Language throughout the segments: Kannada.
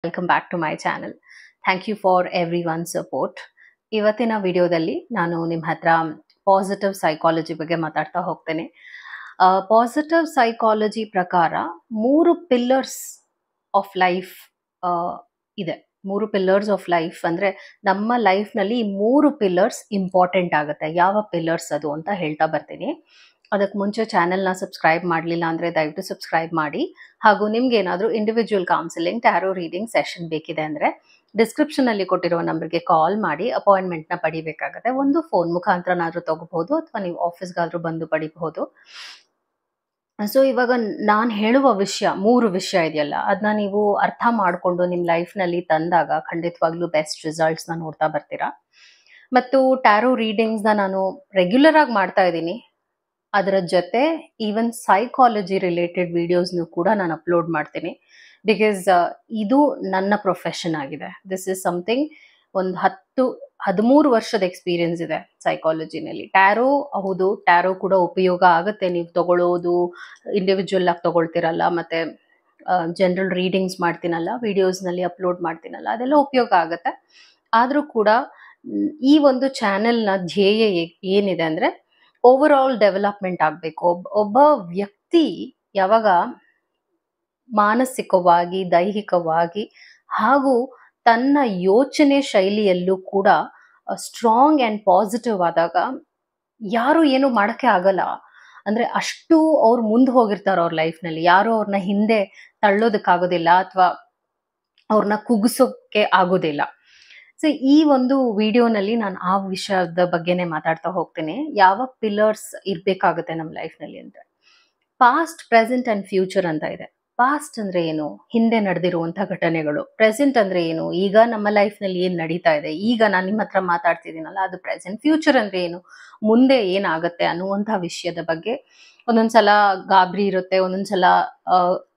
Welcome back to my channel. Thank you for everyone's support. ಇವತ್ತಿನ ವಿಡಿಯೋದಲ್ಲಿ ನಾನು ನಿಮ್ಮ ಹತ್ರ ಪಾಸಿಟಿವ್ ಸೈಕಾಲಜಿ ಬಗ್ಗೆ ಮಾತಾಡ್ತಾ ಹೋಗ್ತೇನೆ. ಪಾಸಿಟಿವ್ ಸೈಕಾಲಜಿ ಪ್ರಕಾರ 3 ಪಿಲ್ಲರ್ಸ್ ಆಫ್ ಲೈಫ್ ಇದೆ. 3 ಪಿಲ್ಲರ್ಸ್ ಆಫ್ ಲೈಫ್ ಅಂದ್ರೆ ನಮ್ಮ ಲೈಫ್ನಲ್ಲಿ 3 ಪಿಲ್ಲರ್ಸ್ ಇಂಪಾರ್ಟೆಂಟ್ ಆಗುತ್ತೆ. ಯಾವ ಪಿಲ್ಲರ್ಸ್ ಅದು ಅಂತ ಹೇಳ್ತಾ ಬರ್ತೀನಿ. ಅದಕ್ಕೆ ಮುಂಚೆ ಚಾನೆಲ್ನ ಸಬ್ಸ್ಕ್ರೈಬ್ ಮಾಡಲಿಲ್ಲ ಅಂದರೆ ದಯವಿಟ್ಟು ಸಬ್ಸ್ಕ್ರೈಬ್ ಮಾಡಿ. ಹಾಗೂ ನಿಮ್ಗೆ ಏನಾದರೂ individual counselling, tarot reading session ಬೇಕಿದೆ ಅಂದರೆ ಡಿಸ್ಕ್ರಿಪ್ಷನಲ್ಲಿ ಕೊಟ್ಟಿರೋ ನಂಬರ್ಗೆ ಕಾಲ್ ಮಾಡಿ ಅಪಾಯಿಂಟ್ಮೆಂಟ್ನ ಪಡಿಬೇಕಾಗತ್ತೆ. ಒಂದು ಫೋನ್ ಮುಖಾಂತರನಾದರೂ ತಗೋಬಹುದು ಅಥವಾ ನೀವು ಆಫೀಸ್ಗಾದರೂ ಬಂದು ಪಡಿಬಹುದು. ಸೊ ಇವಾಗ ನಾನು ಹೇಳುವ ವಿಷಯ 3 ವಿಷಯ ಇದೆಯಲ್ಲ, ಅದನ್ನ ನೀವು ಅರ್ಥ ಮಾಡಿಕೊಂಡು ನಿಮ್ಮ ಲೈಫ್ನಲ್ಲಿ ತಂದಾಗ ಖಂಡಿತವಾಗ್ಲೂ ಬೆಸ್ಟ್ ರಿಸಲ್ಟ್ಸ್ನ ನೋಡ್ತಾ ಬರ್ತೀರಾ. ಮತ್ತು ಟ್ಯಾರೋ ರೀಡಿಂಗ್ಸ್ನ ನಾನು ರೆಗ್ಯುಲರ್ ಆಗಿ ಮಾಡ್ತಾ ಇದ್ದೀನಿ. ಅದರ ಜೊತೆ ಈವನ್ ಸೈಕಾಲಜಿ ರಿಲೇಟೆಡ್ ವಿಡಿಯೋಸ್ನು ಕೂಡ ನಾನು ಅಪ್ಲೋಡ್ ಮಾಡ್ತೀನಿ. ಬಿಕಾಸ್ ಇದು ನನ್ನ ಪ್ರೊಫೆಷನ್ ಆಗಿದೆ. This is something. ಒಂದು 13 ವರ್ಷದ ಎಕ್ಸ್ಪೀರಿಯನ್ಸ್ ಇದೆ ಸೈಕಾಲಜಿನಲ್ಲಿ. ಟ್ಯಾರೋ ಹೌದು, ಟ್ಯಾರೋ ಕೂಡ ಉಪಯೋಗ ಆಗುತ್ತೆ. ನೀವು ತಗೊಳ್ಳೋದು ಇಂಡಿವಿಜುವಲ್ ಆಗಿ ತಗೊಳ್ತಿರಲ್ಲ, ಮತ್ತೆ ಜನರಲ್ ರೀಡಿಂಗ್ಸ್ ಮಾಡ್ತೀನಲ್ಲ, ವಿಡಿಯೋಸ್ನಲ್ಲಿ ಅಪ್ಲೋಡ್ ಮಾಡ್ತೀನಲ್ಲ, ಅದೆಲ್ಲ ಉಪಯೋಗ ಆಗುತ್ತೆ. ಆದರೂ ಕೂಡ ಈ ಒಂದು ಚಾನೆಲ್ನ ಧ್ಯೇಯ ಏನಿದೆ ಅಂದರೆ ಓವರ್ ಆಲ್ ಡೆವಲಪ್ಮೆಂಟ್ ಆಗಬೇಕು. ಒಬ್ಬ ವ್ಯಕ್ತಿ ಯಾವಾಗ ಮಾನಸಿಕವಾಗಿ, ದೈಹಿಕವಾಗಿ ಹಾಗೂ ತನ್ನ ಯೋಚನೆ ಶೈಲಿಯಲ್ಲೂ ಕೂಡ ಸ್ಟ್ರಾಂಗ್ ಆ್ಯಂಡ್ ಪಾಸಿಟಿವ್ ಆದಾಗ ಯಾರು ಏನು ಮಾಡೋಕ್ಕೆ ಆಗಲ್ಲ. ಅಂದರೆ ಅಷ್ಟು ಅವ್ರು ಮುಂದೆ ಹೋಗಿರ್ತಾರೆ ಅವ್ರ ಲೈಫ್ನಲ್ಲಿ. ಯಾರು ಅವ್ರನ್ನ ಹಿಂದೆ ತಳ್ಳೋದಕ್ಕಾಗೋದಿಲ್ಲ ಅಥವಾ ಅವ್ರನ್ನ ಕುಗ್ಸೋಕ್ಕೆ ಆಗೋದಿಲ್ಲ. ಸೊ ಈ ಒಂದು ವಿಡಿಯೋನಲ್ಲಿ ನಾನು ಆ ವಿಷಯದ ಬಗ್ಗೆನೇ ಮಾತಾಡ್ತಾ ಹೋಗ್ತೀನಿ. ಯಾವ ಪಿಲ್ಲರ್ಸ್ ಇರಬೇಕಾಗುತ್ತೆ ನಮ್ಮ ಲೈಫ್ನಲ್ಲಿ ಅಂದರೆ ಪಾಸ್ಟ್, ಪ್ರೆಸೆಂಟ್ ಆ್ಯಂಡ್ ಫ್ಯೂಚರ್ ಅಂತ ಇದೆ. ಪಾಸ್ಟ್ ಅಂದರೆ ಏನು? ಹಿಂದೆ ನಡೆದಿರುವಂಥ ಘಟನೆಗಳು. ಪ್ರೆಸೆಂಟ್ ಅಂದರೆ ಏನು? ಈಗ ನಮ್ಮ ಲೈಫ್ನಲ್ಲಿ ಏನು ನಡೀತಾ ಇದೆ, ಈಗ ನಾನು ನಿಮ್ಮ ಹತ್ರ ಮಾತಾಡ್ತಿದ್ದೀನಲ್ಲ, ಅದು ಪ್ರೆಸೆಂಟ್. ಫ್ಯೂಚರ್ ಅಂದರೆ ಏನು? ಮುಂದೆ ಏನಾಗುತ್ತೆ ಅನ್ನುವಂಥ ವಿಷಯದ ಬಗ್ಗೆ ಒಂದೊಂದ್ಸಲ ಗಾಬರಿ ಇರುತ್ತೆ, ಒಂದೊಂದ್ಸಲ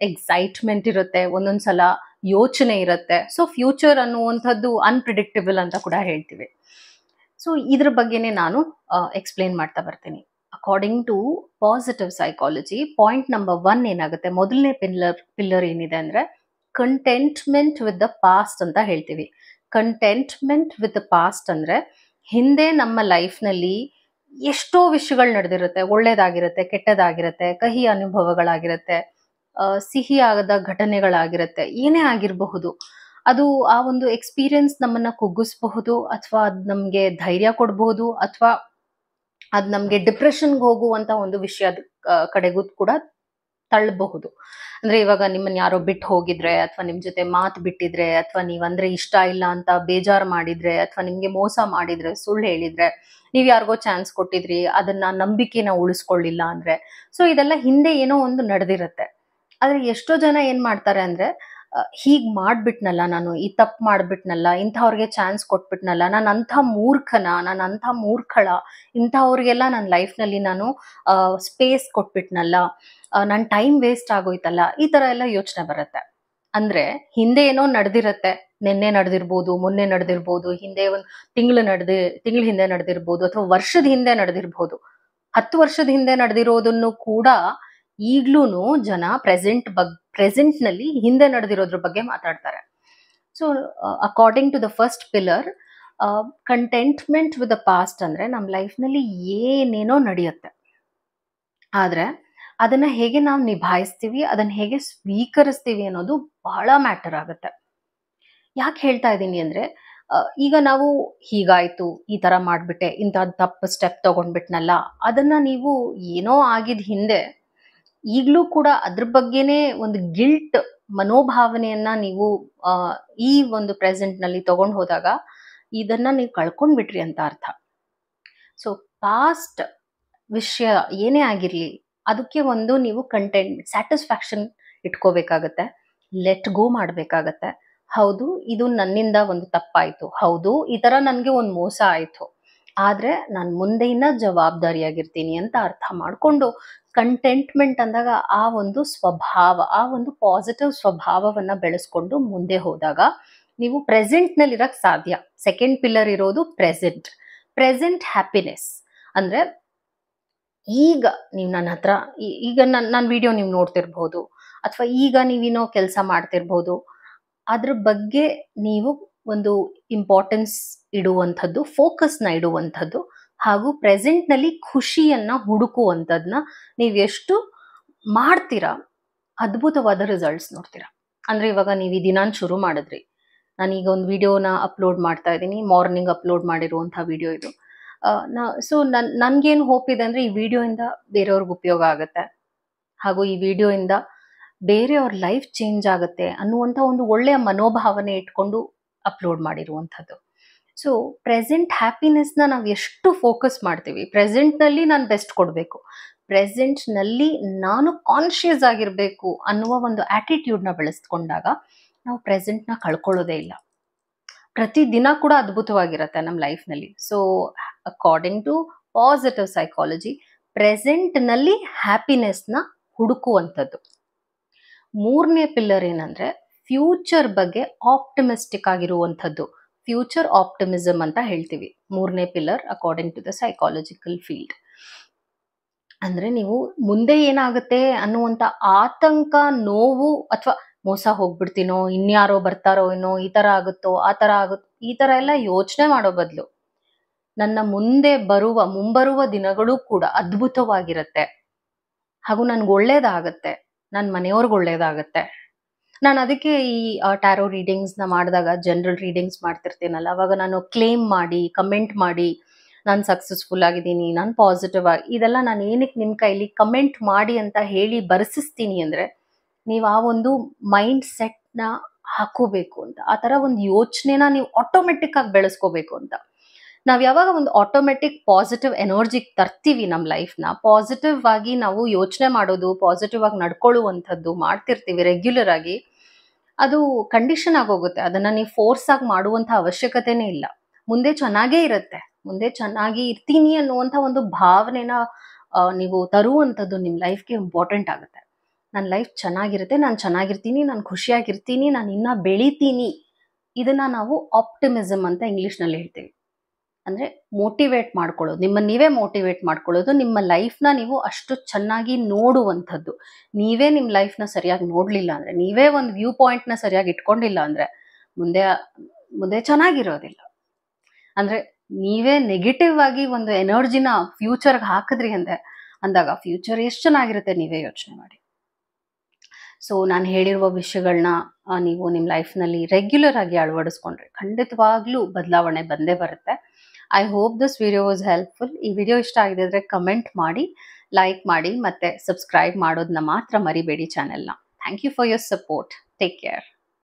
ಎಕ್ಸೈಟ್ಮೆಂಟ್ ಇರುತ್ತೆ, ಒಂದೊಂದ್ಸಲ ಯೋಚನೆ ಇರುತ್ತೆ. ಸೊ ಫ್ಯೂಚರ್ ಅನ್ನುವಂಥದ್ದು ಅನ್ಪ್ರಿಡಿಕ್ಟಬಲ್ ಅಂತ ಕೂಡ ಹೇಳ್ತೀವಿ. ಸೊ ಇದ್ರ ಬಗ್ಗೆನೇ ನಾನು ಎಕ್ಸ್ಪ್ಲೇನ್ ಮಾಡ್ತಾ ಬರ್ತೀನಿ. According to positive psychology, point number 1 ಏನಾಗುತ್ತೆ, ಮೊದಲನೇ ಪಿಲ್ಲರ್ ಏನಿದೆ ಅಂದರೆ ಕಂಟೆಂಟ್ಮೆಂಟ್ ವಿತ್ ದ ಪಾಸ್ಟ್ ಅಂತ ಹೇಳ್ತೀವಿ. ಕಂಟೆಂಟ್ಮೆಂಟ್ ವಿತ್ ದ ಪಾಸ್ಟ್ ಅಂದರೆ ಹಿಂದೆ ನಮ್ಮ ಲೈಫ್ನಲ್ಲಿ ಎಷ್ಟೋ ವಿಷಯಗಳು ನಡೆದಿರುತ್ತೆ. ಒಳ್ಳೇದಾಗಿರುತ್ತೆ, ಕೆಟ್ಟದಾಗಿರುತ್ತೆ, ಕಹಿ ಅನುಭವಗಳಾಗಿರುತ್ತೆ, ಸಿಹಿಯಾದ ಘಟನೆಗಳಾಗಿರುತ್ತೆ, ಏನೇ ಆಗಿರಬಹುದು. ಅದು ಆ ಒಂದು ಎಕ್ಸ್ಪೀರಿಯನ್ಸ್ ನಮ್ಮನ್ನ ಕುಗ್ಗಿಸಬಹುದು, ಅಥವಾ ಅದು ನಮಗೆ ಧೈರ್ಯ ಕೊಡಬಹುದು, ಅಥವಾ ಅದು ನಮಗೆ ಡಿಪ್ರೆಷನ್ಗೆ ಹೋಗುವಂತ ಒಂದು ವಿಷಯದ ಕಡೆಗೂ ಕೂಡ ತಳ್ಳಬಹುದು. ಅಂದ್ರೆ ಇವಾಗ ನಿಮ್ಮನ್ನ ಯಾರೋ ಬಿಟ್ಟು ಹೋಗಿದ್ರೆ, ಅಥವಾ ನಿಮ್ ಜೊತೆ ಮಾತು ಬಿಟ್ಟಿದ್ರೆ, ಅಥವಾ ನೀವಂದ್ರೆ ಇಷ್ಟ ಇಲ್ಲ ಅಂತ ಬೇಜಾರು ಮಾಡಿದ್ರೆ, ಅಥವಾ ನಿಮ್ಗೆ ಮೋಸ ಮಾಡಿದ್ರೆ, ಸುಳ್ಳು ಹೇಳಿದ್ರೆ, ನೀವು ಯಾರಿಗೋ ಚಾನ್ಸ್ ಕೊಟ್ಟಿದ್ರಿ, ಅದನ್ನ ನಂಬಿಕೆನ ಉಳಿಸ್ಕೊಳ್ಳಿಲ್ಲ ಅಂದ್ರೆ, ಸೊ ಇದೆಲ್ಲ ಹಿಂದೆ ಏನೋ ಒಂದು ನಡೆದಿರುತ್ತೆ. ಆದ್ರೆ ಎಷ್ಟೋ ಜನ ಏನ್ ಮಾಡ್ತಾರೆ ಅಂದ್ರೆ ಹೀಗ್ ಮಾಡ್ಬಿಟ್ನಲ್ಲ, ನಾನು ಈ ತಪ್ಪು ಮಾಡ್ಬಿಟ್ನಲ್ಲ, ಇಂಥವ್ರಿಗೆ ಚಾನ್ಸ್ ಕೊಟ್ಬಿಟ್ನಲ್ಲ, ನಾನು ಅಂಥ ಮೂರ್ಖನ, ನಾನು ಅಂಥ ಮೂರ್ಖಳ, ಇಂಥವ್ರಿಗೆಲ್ಲ ನನ್ನ ಲೈಫ್ನಲ್ಲಿ ನಾನು ಸ್ಪೇಸ್ ಕೊಟ್ಬಿಟ್ನಲ್ಲ, ನನ್ನ ಟೈಮ್ ವೇಸ್ಟ್ ಆಗೋಯ್ತಲ್ಲ, ಈ ಥರ ಎಲ್ಲ ಯೋಚನೆ ಬರುತ್ತೆ. ಅಂದ್ರೆ ಹಿಂದೆ ಏನೋ ನಡೆದಿರತ್ತೆ. ನಿನ್ನೆ ನಡೆದಿರ್ಬೋದು, ಮೊನ್ನೆ ನಡೆದಿರ್ಬೋದು, ಹಿಂದೆ ಒಂದು ತಿಂಗಳ ಹಿಂದೆ ನಡೆದಿರ್ಬೋದು, ಅಥವಾ ವರ್ಷದ ಹಿಂದೆ ನಡೆದಿರ್ಬೋದು, 10 ವರ್ಷದ ಹಿಂದೆ ನಡೆದಿರೋದನ್ನು ಕೂಡ ಈಗ್ಲೂ ಜನ ಪ್ರೆಸೆಂಟ್ನಲ್ಲಿ ಹಿಂದೆ ನಡೆದಿರೋದ್ರ ಬಗ್ಗೆ ಮಾತಾಡ್ತಾರೆ. So according to the first pillar, contentment with the past ಅಂದ್ರೆ ನಮ್ಮ ಲೈಫ್ನಲ್ಲಿ ಏನೇನೋ ನಡೆಯುತ್ತೆ, ಆದ್ರೆ ಅದನ್ನ ಹೇಗೆ ನಾವು ನಿಭಾಯಿಸ್ತೀವಿ, ಅದನ್ನ ಹೇಗೆ ಸ್ವೀಕರಿಸ್ತೀವಿ ಅನ್ನೋದು ಬಹಳ ಮ್ಯಾಟರ್ ಆಗುತ್ತೆ. ಯಾಕೆ ಹೇಳ್ತಾ ಇದ್ದೀನಿ ಅಂದ್ರೆ ಈಗ ನಾವು ಹೀಗಾಯ್ತು, ಈ ತರ ಮಾಡ್ಬಿಟ್ಟೆ, ಇಂಥ ತಪ್ಪು ಸ್ಟೆಪ್ ತಗೊಂಡ್ಬಿಟ್ನಲ್ಲ, ಅದನ್ನ ನೀವು ಏನೋ ಆಗಿದ್ ಹಿಂದೆ ಈಗಲೂ ಕೂಡ ಅದ್ರ ಬಗ್ಗೆನೇ ಒಂದು ಗಿಲ್ಟ್ ಮನೋಭಾವನೆಯನ್ನ ನೀವು ಈ ಒಂದು ಪ್ರೆಸೆಂಟ್ ನಲ್ಲಿ ತಗೊಂಡು ಹೋದಾಗ ಇದನ್ನ ನೀವು ಕಳ್ಕೊಂಡ್ಬಿಟ್ರಿ ಅಂತ ಅರ್ಥ. ಸೊ ಪಾಸ್ಟ್ ವಿಷಯ ಏನೇ ಆಗಿರ್ಲಿ, ಅದಕ್ಕೆ ಒಂದು ನೀವು ಸ್ಯಾಟಿಸ್ಫ್ಯಾಕ್ಷನ್ ಇಟ್ಕೋಬೇಕಾಗತ್ತೆ, ಲೆಟ್ ಗೋ ಮಾಡ್ಬೇಕಾಗತ್ತೆ. ಹೌದು, ಇದು ನನ್ನಿಂದ ಒಂದು ತಪ್ಪಾಯ್ತು, ಹೌದು ಈ ತರ ನನ್ಗೆ ಒಂದು ಮೋಸ ಆಯ್ತು, ಆದ್ರೆ ನಾನು ಮುಂದೆಯಿಂದ ಜವಾಬ್ದಾರಿಯಾಗಿರ್ತೀನಿ ಅಂತ ಅರ್ಥ ಮಾಡ್ಕೊಂಡು ಕಂಟೆಂಟ್ಮೆಂಟ್ ಅಂದಾಗ ಆ ಒಂದು ಸ್ವಭಾವ, ಆ ಒಂದು ಪಾಸಿಟಿವ್ ಸ್ವಭಾವವನ್ನ ಬೆಳೆಸ್ಕೊಂಡು ಮುಂದೆ ಹೋದಾಗ ನೀವು ಪ್ರೆಸೆಂಟ್ ನಲ್ಲಿ ಇರಕ್ ಸಾಧ್ಯ. ಸೆಕೆಂಡ್ ಪಿಲ್ಲರ್ ಇರೋದು ಪ್ರೆಸೆಂಟ್ ಹ್ಯಾಪಿನೆಸ್. ಅಂದ್ರೆ ಈಗ ನೀವು ನನ್ನ ಹತ್ರ ಈಗ ನನ್ನ ವಿಡಿಯೋ ನೀವು ನೋಡ್ತಿರ್ಬೋದು, ಅಥವಾ ಈಗ ನೀವೇನೋ ಕೆಲಸ ಮಾಡ್ತಿರ್ಬೋದು, ಅದ್ರ ಬಗ್ಗೆ ನೀವು ಒಂದು ಇಂಪಾರ್ಟೆನ್ಸ್ ಇಡುವಂಥದ್ದು, ಫೋಕಸ್ನ ಇಡುವಂಥದ್ದು, ಹಾಗೂ ಪ್ರೆಸೆಂಟ್ನಲ್ಲಿ ಖುಷಿಯನ್ನ ಹುಡುಕುವಂಥದ್ದನ್ನ ನೀವು ಎಷ್ಟು ಮಾಡ್ತೀರಾ, ಅದ್ಭುತವಾದ ರಿಸಲ್ಟ್ಸ್ ನೋಡ್ತೀರಾ. ಅಂದ್ರೆ ಇವಾಗ ನೀವು ಈ ದಿನಾನ್ ಶುರು ಮಾಡಿದ್ರಿ, ನಾನೀಗ ಒಂದು ವಿಡಿಯೋನ ಅಪ್ಲೋಡ್ ಮಾಡ್ತಾ ಇದ್ದೀನಿ, ಮಾರ್ನಿಂಗ್ ಅಪ್ಲೋಡ್ ಮಾಡಿರುವಂತಹ ವಿಡಿಯೋ ಇದು. ಸೊ ನನ್ಗೇನು ಹೋಪ್ ಇದೆ ಅಂದ್ರೆ ಈ ವಿಡಿಯೋಯಿಂದ ಬೇರೆಯವ್ರಿಗೆ ಉಪಯೋಗ ಆಗುತ್ತೆ, ಹಾಗೂ ಈ ವಿಡಿಯೋಯಿಂದ ಬೇರೆಯವ್ರ ಲೈಫ್ ಚೇಂಜ್ ಆಗುತ್ತೆ ಅನ್ನುವಂಥ ಒಂದು ಒಳ್ಳೆಯ ಮನೋಭಾವನೆ ಇಟ್ಕೊಂಡು ಅಪ್ಲೋಡ್ ಮಾಡಿರುವಂಥದ್ದು. ಸೊ ಪ್ರೆಸೆಂಟ್ ಹ್ಯಾಪಿನೆಸ್ನ ನಾವು ಎಷ್ಟು ಫೋಕಸ್ ಮಾಡ್ತೀವಿ, ಪ್ರೆಸೆಂಟ್ನಲ್ಲಿ ನಾನು ಬೆಸ್ಟ್ ಕೊಡಬೇಕು, ಪ್ರೆಸೆಂಟ್ನಲ್ಲಿ ನಾನು ಕಾನ್ಷಿಯಸ್ ಆಗಿರಬೇಕು ಅನ್ನುವ ಒಂದು ಆಟಿಟ್ಯೂಡ್ನ ಬೆಳೆಸ್ಕೊಂಡಾಗ ನಾವು ಪ್ರೆಸೆಂಟ್ನ ಕಳ್ಕೊಳ್ಳೋದೇ ಇಲ್ಲ. ಪ್ರತಿ ದಿನ ಕೂಡ ಅದ್ಭುತವಾಗಿರುತ್ತೆ ನಮ್ಮ ಲೈಫ್ನಲ್ಲಿ. So according to positive psychology, ಪ್ರೆಸೆಂಟ್ನಲ್ಲಿ ಹ್ಯಾಪಿನೆಸ್ನ ಹುಡುಕುವಂಥದ್ದು. ಮೂರನೇ ಪಿಲ್ಲರ್ ಏನಂದ್ರೆ ಫ್ಯೂಚರ್ ಬಗ್ಗೆ ಆಪ್ಟಿಮಿಸ್ಟಿಕ್ ಆಗಿರುವಂಥದ್ದು, ಫ್ಯೂಚರ್ ಆಪ್ಟಿಮಿಸಮ್ ಅಂತ ಹೇಳ್ತೀವಿ. ಮೂರನೇ pillar according to the psychological field. ಅಂದ್ರೆ ನೀವು ಮುಂದೆ ಏನಾಗುತ್ತೆ ಅನ್ನುವಂಥ ಆತಂಕ, ನೋವು, ಅಥವಾ ಮೋಸ ಹೋಗ್ಬಿಡ್ತೀನೋ, ಇನ್ಯಾರೋ ಬರ್ತಾರೋ ಏನೋ, ಈ ತರ ಆಗುತ್ತೋ, ಆ ತರ ಆಗುತ್ತೋ, ಈ ತರ ಎಲ್ಲ ಯೋಚನೆ ಮಾಡೋ ಬದಲು ನನ್ನ ಮುಂಬರುವ ದಿನಗಳು ಕೂಡ ಅದ್ಭುತವಾಗಿರುತ್ತೆ, ಹಾಗೂ ನನ್ಗೆ ಒಳ್ಳೇದಾಗತ್ತೆ, ನನ್ನ ಮನೆಯವ್ರಿಗೆ ಒಳ್ಳೇದಾಗತ್ತೆ. ನಾನು ಅದಕ್ಕೆ ಈ ಟ್ಯಾರೋ ರೀಡಿಂಗ್ಸ್ನ ಮಾಡಿದಾಗ, ಜನರಲ್ ರೀಡಿಂಗ್ಸ್ ಮಾಡ್ತಿರ್ತೀನಲ್ಲ, ಅವಾಗ ನಾನು ಕ್ಲೇಮ್ ಮಾಡಿ, ಕಮೆಂಟ್ ಮಾಡಿ, ನಾನು ಸಕ್ಸಸ್ಫುಲ್ ಆಗಿದ್ದೀನಿ, ನಾನು ಪಾಸಿಟಿವ್ ಆಗಿ, ಇದೆಲ್ಲ ನಾನು ಏನಕ್ಕೆ ನಿಮ್ಮ ಕೈಲಿ ಕಮೆಂಟ್ ಮಾಡಿ ಅಂತ ಹೇಳಿ ಬರ್ಸಿಸ್ತೀನಿ ಅಂದರೆ, ನೀವು ಆ ಒಂದು ಮೈಂಡ್ ಸೆಟ್ನ ಹಾಕೋಬೇಕು ಅಂತ, ಆ ಥರ ಒಂದು ಯೋಚನೆನ ನೀವು ಆಟೋಮೆಟಿಕ್ ಆಗಿ ಬೆಳೆಸ್ಕೋಬೇಕು ಅಂತ. ನಾವು ಯಾವಾಗ ಒಂದು ಆಟೋಮೆಟಿಕ್ ಪಾಸಿಟಿವ್ ಎನರ್ಜಿ ತರ್ತೀವಿ ನಮ್ಮ ಲೈಫ್ನ, ಪಾಸಿಟಿವ್ ಆಗಿ ನಾವು ಯೋಚನೆ ಮಾಡೋದು, ಪಾಸಿಟಿವ್ ಆಗಿ ನಡ್ಕೊಳ್ಳುವಂಥದ್ದು ಮಾಡ್ತಿರ್ತೀವಿ ರೆಗ್ಯುಲರ್ ಆಗಿ, ಅದು ಕಂಡೀಷನ್ ಆಗೋಗುತ್ತೆ. ಅದನ್ನ ನೀವು ಫೋರ್ಸ್ ಆಗಿ ಮಾಡುವಂಥ ಅವಶ್ಯಕತೆನೇ ಇಲ್ಲ. ಮುಂದೆ ಚೆನ್ನಾಗೇ ಇರುತ್ತೆ, ಮುಂದೆ ಚೆನ್ನಾಗಿ ಇರ್ತೀನಿ ಅನ್ನುವಂಥ ಒಂದು ಭಾವನೆನ ನೀವು ತರುವಂಥದ್ದು ನಿಮ್ಮ ಲೈಫ್ಗೆ ಇಂಪಾರ್ಟೆಂಟ್ ಆಗುತ್ತೆ. ನನ್ನ ಲೈಫ್ ಚೆನ್ನಾಗಿರುತ್ತೆ, ನಾನು ಚೆನ್ನಾಗಿರ್ತೀನಿ, ನಾನು ಖುಷಿಯಾಗಿರ್ತೀನಿ, ನಾನು ಇನ್ನೂ ಬೆಳಿತೀನಿ. ಇದನ್ನ ನಾವು ಆಪ್ಟಿಮಿಸಮ್ ಅಂತ ಇಂಗ್ಲೀಷ್ನಲ್ಲಿ ಹೇಳ್ತೀವಿ. ಅಂದರೆ ಮೋಟಿವೇಟ್ ಮಾಡ್ಕೊಳ್ಳೋದು, ನಿಮ್ಮನ್ನು ನೀವೇ ಮೋಟಿವೇಟ್ ಮಾಡ್ಕೊಳ್ಳೋದು, ನಿಮ್ಮ ಲೈಫ್ನ ನೀವು ಅಷ್ಟು ಚೆನ್ನಾಗಿ ನೋಡುವಂಥದ್ದು. ನೀವೇ ನಿಮ್ಮ ಲೈಫ್ನ ಸರಿಯಾಗಿ ನೋಡಲಿಲ್ಲ ಅಂದರೆ, ನೀವೇ ಒಂದು ವ್ಯೂ ಪಾಯಿಂಟ್ನ ಸರಿಯಾಗಿ ಇಟ್ಕೊಂಡಿಲ್ಲ ಅಂದರೆ ಮುಂದೆ ಚೆನ್ನಾಗಿರೋದಿಲ್ಲ. ಅಂದರೆ ನೀವೇ ನೆಗೆಟಿವ್ ಆಗಿ ಒಂದು ಎನರ್ಜಿನ ಫ್ಯೂಚರ್ಗೆ ಹಾಕಿದ್ರಿ ಅಂದಾಗ ಫ್ಯೂಚರ್ ಎಷ್ಟು ಚೆನ್ನಾಗಿರುತ್ತೆ ನೀವೇ ಯೋಚನೆ ಮಾಡಿ. ಸೊ ನಾನು ಹೇಳಿರುವ ವಿಷಯಗಳನ್ನ ನೀವು ನಿಮ್ಮ ಲೈಫ್ನಲ್ಲಿ ರೆಗ್ಯುಲರ್ ಆಗಿ ಅಳವಡಿಸ್ಕೊಂಡ್ರೆ ಖಂಡಿತವಾಗ್ಲೂ ಬದಲಾವಣೆ ಬಂದೇ ಬರುತ್ತೆ. I hope this video was helpful. ಈ ವಿಡಿಯೋ ಇಷ್ಟ ಆಗಿದ್ರೆ ಕಮೆಂಟ್ ಮಾಡಿ, ಲೈಕ್ ಮಾಡಿ, ಮತ್ತೆ ಸಬ್ಸ್ಕ್ರೈಬ್ ಮಾಡೋದನ್ನ ಮಾತ್ರ ಮರಿಬೇಡಿ ಚಾನೆಲ್ನ. Thank you for your support. Take care.